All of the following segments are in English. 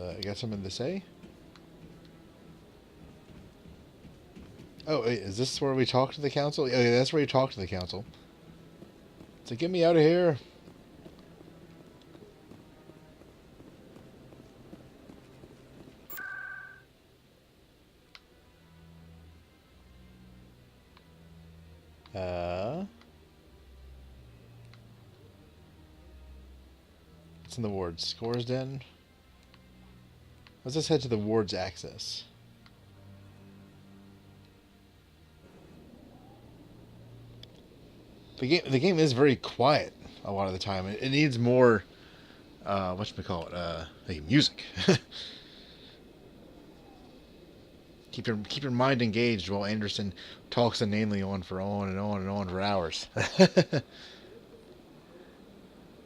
I got something to say? Oh, wait, is this where we talk to the council? Okay, that's where you talk to the council. So get me out of here. It's in the wards. Scores den. Let's just head to the wards access. The game is very quiet a lot of the time. It needs more whatchamacallit, like music. keep your mind engaged while Anderson talks inanely on and on for hours.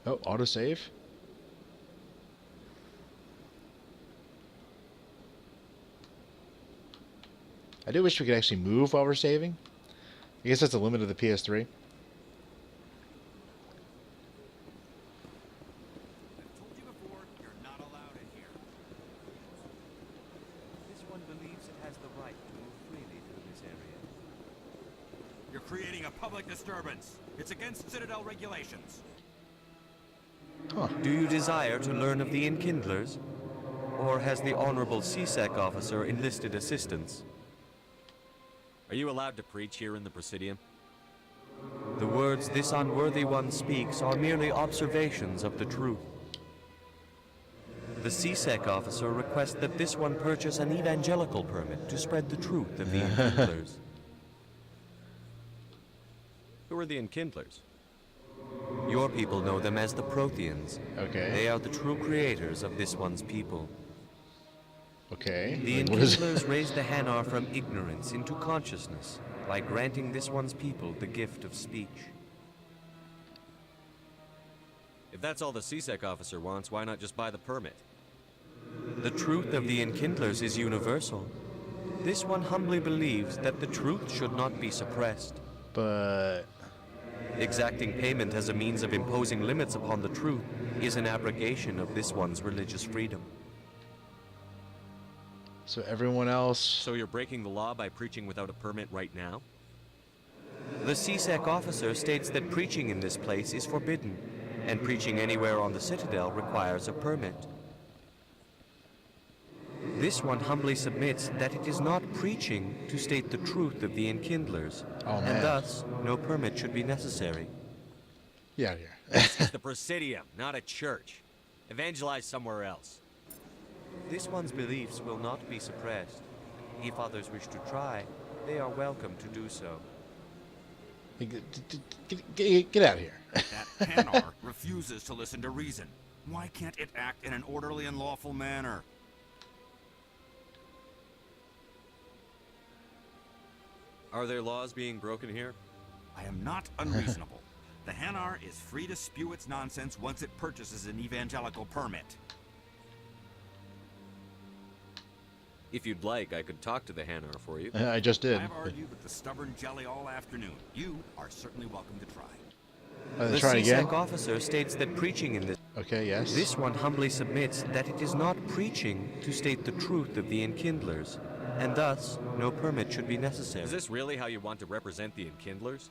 Oh, autosave. I do wish we could actually move while we're saving. I guess that's the limit of the PS3. Creating a public disturbance. It's against Citadel regulations. Huh. Do you desire to learn of the Enkindlers? Or has the Honorable CSEC officer enlisted assistance? Are you allowed to preach here in the Presidium? The words this unworthy one speaks are merely observations of the truth. The CSEC officer requests that this one purchase an evangelical permit to spread the truth of the Enkindlers. Who are the Enkindlers? Your people know them as the Protheans. Okay. They are the true creators of this one's people. Okay. The Enkindlers raised the Hanar from ignorance into consciousness by granting this one's people the gift of speech. If that's all the CSEC officer wants, why not just buy the permit? The truth of the Enkindlers is universal. This one humbly believes that the truth should not be suppressed. But exacting payment as a means of imposing limits upon the truth is an abrogation of this one's religious freedom. so everyone else. So you're breaking the law by preaching without a permit right now? The CSEC officer states that preaching in this place is forbidden, and preaching anywhere on the Citadel requires a permit. This one humbly submits that it is not preaching to state the truth of the Enkindlers, and thus no permit should be necessary. Get out of here. This is the Presidium, not a church. Evangelize somewhere else. This one's beliefs will not be suppressed. If others wish to try, they are welcome to do so. Get out of here. That Hanar refuses to listen to reason. Why can't it act in an orderly and lawful manner? Are there laws being broken here? I am not unreasonable. The Hanar is free to spew its nonsense once it purchases an evangelical permit. If you'd like, I could talk to the Hanar for you. I just did. I've argued with the stubborn jelly all afternoon. You are certainly welcome to try. The try again. CSEC officer states that preaching in this... Okay, yes. This one humbly submits that it is not preaching to state the truth of the Enkindlers, and thus no permit should be necessary. Is this really how you want to represent the Enkindlers?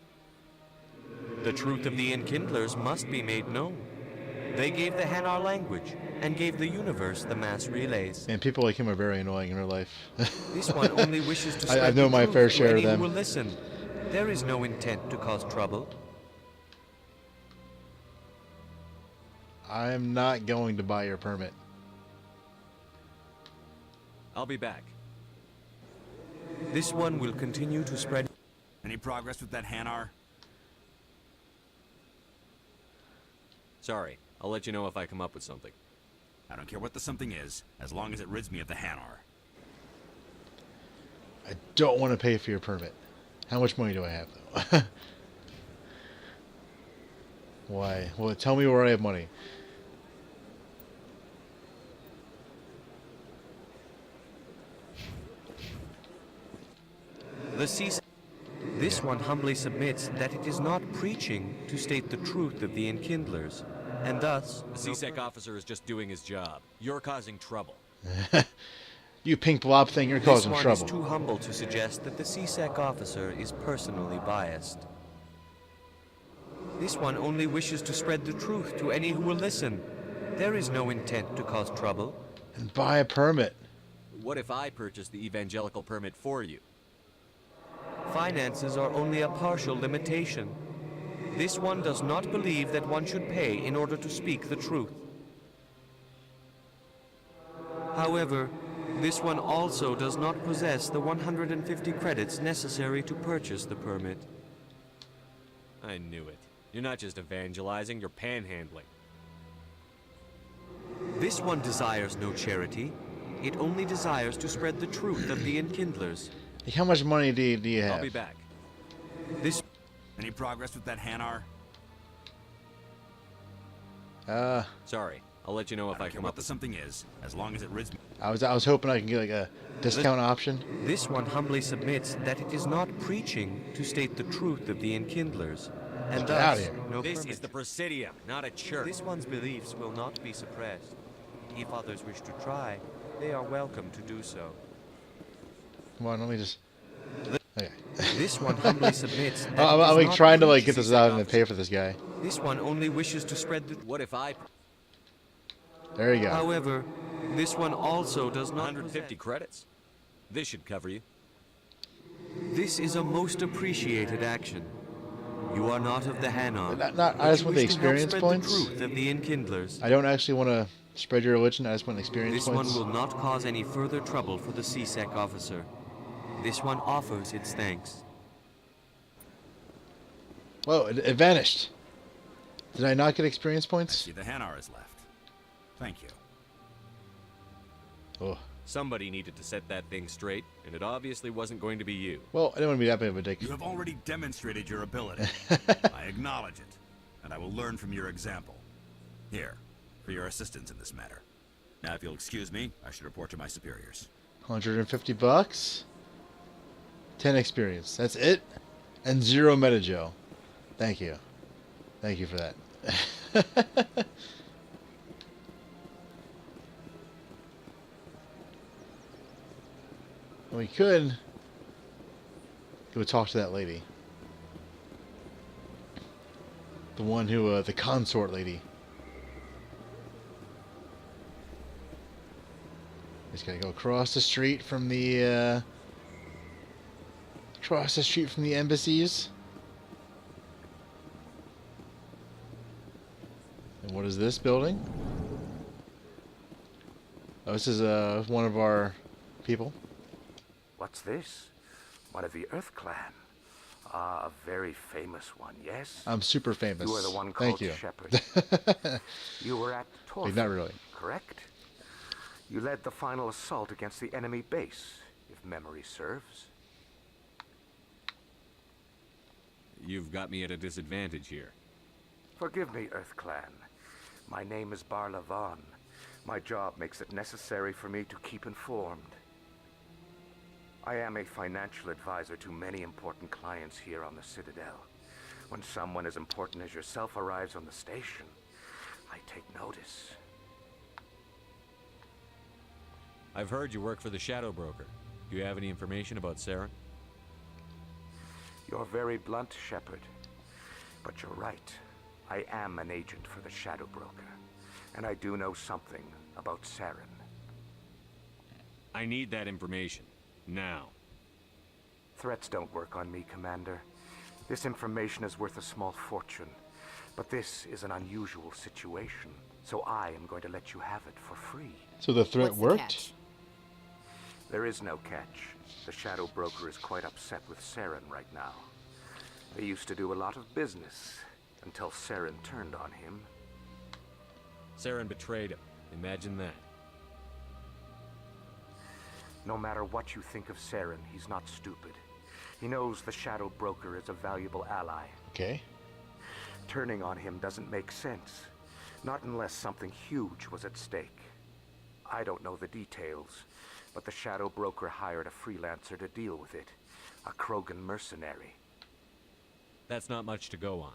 The truth of the Enkindlers must be made known. They gave the Hanar language, and gave the universe the mass relays. And people like him are very annoying in real life. This one only wishes to spread I know the my truth fair to share of any who them. will listen. There is no intent to cause trouble. I'm not going to buy your permit. I'll be back. This one will continue to spread... Any progress with that Hanar? Sorry, I'll let you know if I come up with something. I don't care what the something is, as long as it rids me of the Hanar. I don't want to pay for your permit. How much money do I have, though? Why? Well, tell me where I have money. This one humbly submits that it is not preaching to state the truth of the Enkindlers, and thus... The CSEC officer is just doing his job. You're causing trouble. You pink blob thing, you're This causing one trouble. is too humble to suggest that the CSEC officer is personally biased. This one only wishes to spread the truth to any who will listen. There is no intent to cause trouble. And buy a permit. What if I purchase the evangelical permit for you? Finances are only a partial limitation. This one does not believe that one should pay in order to speak the truth. However, this one also does not possess the 150 credits necessary to purchase the permit. I knew it. You're not just evangelizing, you're panhandling. This one desires no charity. It only desires to spread the truth of the Enkindlers. Like, how much money do you have? I'll be back. This Any progress with that Hanar? Sorry, I'll let you know if I I don't care come what up the with something is, as long as it rids me. I was hoping I could get like a discount option. This one humbly submits that it is not preaching to state the truth of the Enkindlers, and Get outta thus here. no This permit. is the Presidium, not a church. This one's beliefs will not be suppressed. If others wish to try, they are welcome to do so. Come on, let me just. Okay. This one humbly submits that I'm it is like not trying to like preaching. get this out and pay for this guy. This one only wishes to spread the... What if I... There you go. However, this one also does not 150 credits? This should cover you. This is a most appreciated action. You are not of the Hanar. Not I but just you want the wish to help experience spread points. The truth of the Enkindlers. I don't actually want to spread your religion. I just want experience This one points. will not cause any further trouble for the CSEC officer. This one offers its thanks. Whoa! It vanished. Did I not get experience I points? see the Hanar is left. Thank you. Oh. Somebody needed to set that thing straight, and it obviously wasn't going to be you. Well, I didn't want to be that big of a dick. You have already demonstrated your ability. I acknowledge it, and I will learn from your example. Here, for your assistance in this matter. Now, if you'll excuse me, I should report to my superiors. $150. 10 experience. That's it. And 0 metajo. Thank you. Thank you for that. We could go talk to that lady. The one who, the consort lady. Just gotta go across the street from the, embassies. And what is this building? Oh, this is, one of our people. What's this? One of the Earth Clan. Ah, a very famous one, yes? I'm super famous. You are the one Thank called you. Shepard. You were at Torf, Wait, not really. correct? You led the final assault against the enemy base, if memory serves. You've got me at a disadvantage here. Forgive me, Earth Clan. My name is Barla Vaughn. My job makes it necessary for me to keep informed. I am a financial advisor to many important clients here on the Citadel. When someone as important as yourself arrives on the station, I take notice. I've heard you work for the Shadow Broker. Do you have any information about Saren? You're very blunt, Shepard. But you're right. I am an agent for the Shadow Broker. And I do know something about Saren. I need that information. Now. Threats don't work on me, Commander. This information is worth a small fortune. But this is an unusual situation. So I am going to let you have it for free. So the threat What's the worked? catch? There is no catch. The Shadow Broker is quite upset with Saren right now. They used to do a lot of business until Saren turned on him. Saren betrayed him. Imagine that. No matter what you think of Saren, he's not stupid. He knows the Shadow Broker is a valuable ally. Okay. Turning on him doesn't make sense. Not unless something huge was at stake. I don't know the details, but the Shadow Broker hired a freelancer to deal with it. A Krogan mercenary. That's not much to go on.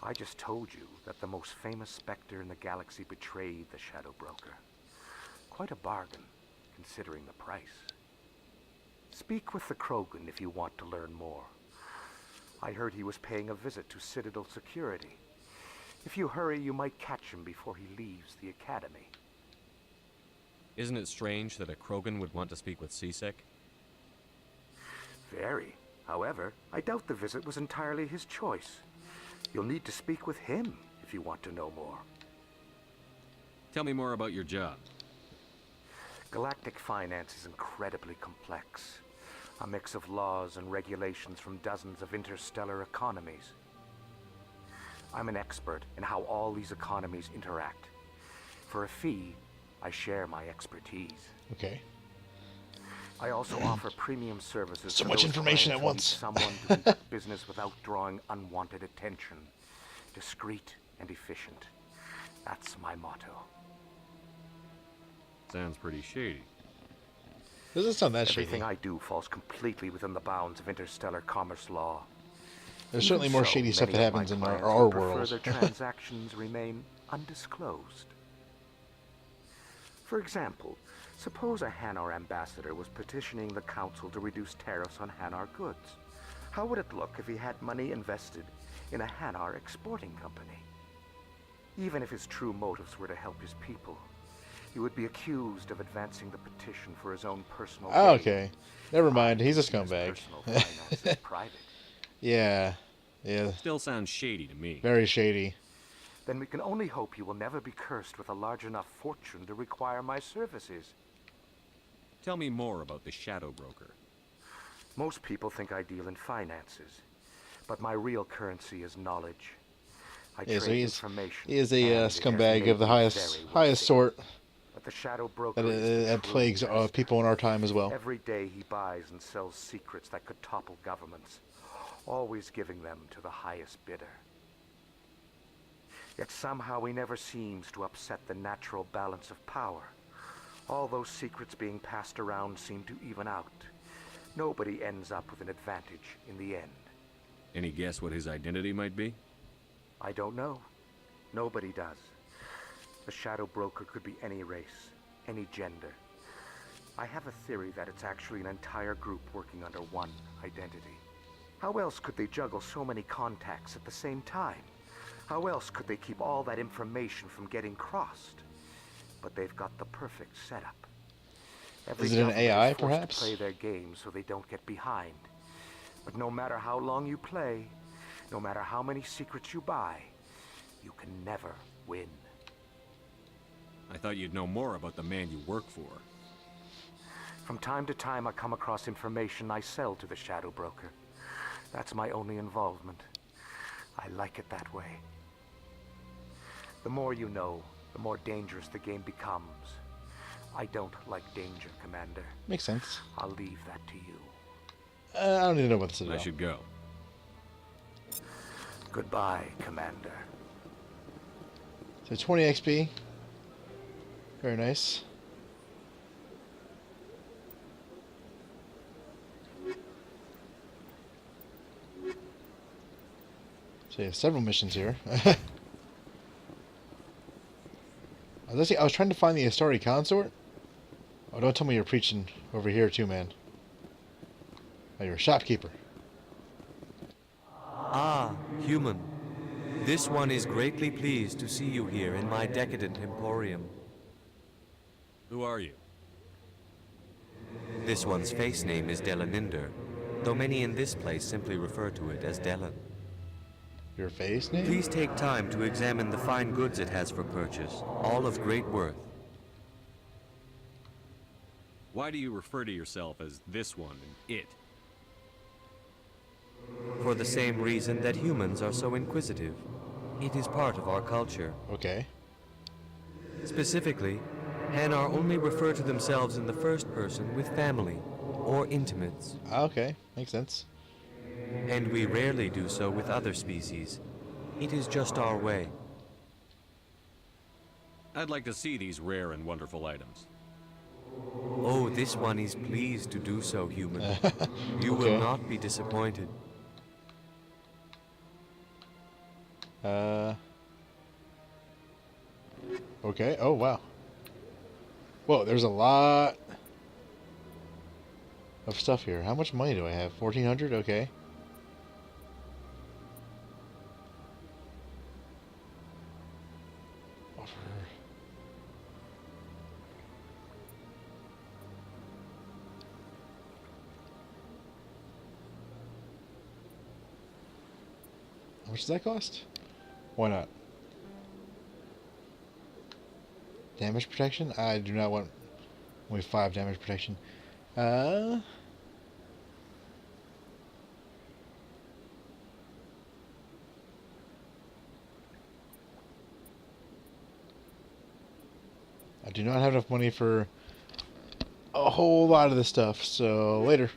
I just told you that the most famous Spectre in the galaxy betrayed the Shadow Broker. Quite a bargain, considering the price. Speak with the Krogan if you want to learn more. I heard he was paying a visit to Citadel security. If you hurry, you might catch him before he leaves the academy. Isn't it strange that a Krogan would want to speak with Seasick? Very. However, I doubt the visit was entirely his choice. You'll need to speak with him if you want to know more. Tell me more about your job. Galactic finance is incredibly complex. A mix of laws and regulations from dozens of interstellar economies. I'm an expert in how all these economies interact. For a fee, I share my expertise. Okay. I also offer premium services. So to much those information at clients who need once. Someone to conduct business without drawing unwanted attention. Discreet and efficient. That's my motto. Sounds pretty shady. Doesn't sound that shady. Everything I do falls completely within the bounds of interstellar commerce law. There's Even certainly more so, shady stuff many that of my happens in clients our would prefer world. their transactions remain undisclosed. For example, suppose a Hanar ambassador was petitioning the council to reduce tariffs on Hanar goods. How would it look if he had money invested in a Hanar exporting company? Even if his true motives were to help his people, he would be accused of advancing the petition for his own personal Oh, gain. okay. Never mind. He's a His scumbag. personal finance is private. Yeah. Yeah. Still sounds shady to me. Very shady. Then we can only hope you will never be cursed with a large enough fortune to require my services. Tell me more about the Shadow Broker. Most people think I deal in finances, but my real currency is knowledge. I Yeah, so trade he information. is a and it has scumbag made of the me highest very highest wealthy. sort But the Shadow Broker that, is the that true plagues master. people in our time as well. Every day he buys and sells secrets that could topple governments, always giving them to the highest bidder. Yet somehow he never seems to upset the natural balance of power. All those secrets being passed around seem to even out. Nobody ends up with an advantage in the end. Any guess what his identity might be? I don't know. Nobody does. The Shadow Broker could be any race, any gender. I have a theory that it's actually an entire group working under one identity. How else could they juggle so many contacts at the same time? How else could they keep all that information from getting crossed? But they've got the perfect setup. Every Is it an government AI, is forced perhaps? to play their game so they don't get behind. But no matter how long you play, no matter how many secrets you buy, you can never win. I thought you'd know more about the man you work for. From time to time, I come across information I sell to the Shadow Broker. That's my only involvement. I like it that way. The more you know, the more dangerous the game becomes. I don't like danger, Commander. Makes sense. I'll leave that to you. I don't even know what this is I about. should go. Goodbye, Commander. So 20 XP. Very nice. So you have several missions here. I was trying to find the Astari consort. Oh, don't tell me you're preaching over here too, man. Oh, you're a shopkeeper. Ah, human. This one is greatly pleased to see you here in my decadent emporium. Who are you? This one's face name is Delaninder, though many in this place simply refer to it as Delan. Your face name? Please take time to examine the fine goods it has for purchase, all of great worth. Why do you refer to yourself as this one and it? For the same reason that humans are so inquisitive. It is part of our culture. Okay. Specifically, Hanar only refer to themselves in the first person with family or intimates, Okay. Makes sense. and we rarely do so with other species. It is just our way. I'd like to see these rare and wonderful items. Oh, this one is pleased to do so, human. You Okay. will not be disappointed. Okay. Oh, wow. Whoa, there's a lot of stuff here. How much money do I have? 1,400? Okay. Offer. How much does that cost? Why not? Damage protection? I do not want only 5 damage protection. I do not have enough money for a whole lot of this stuff, so later.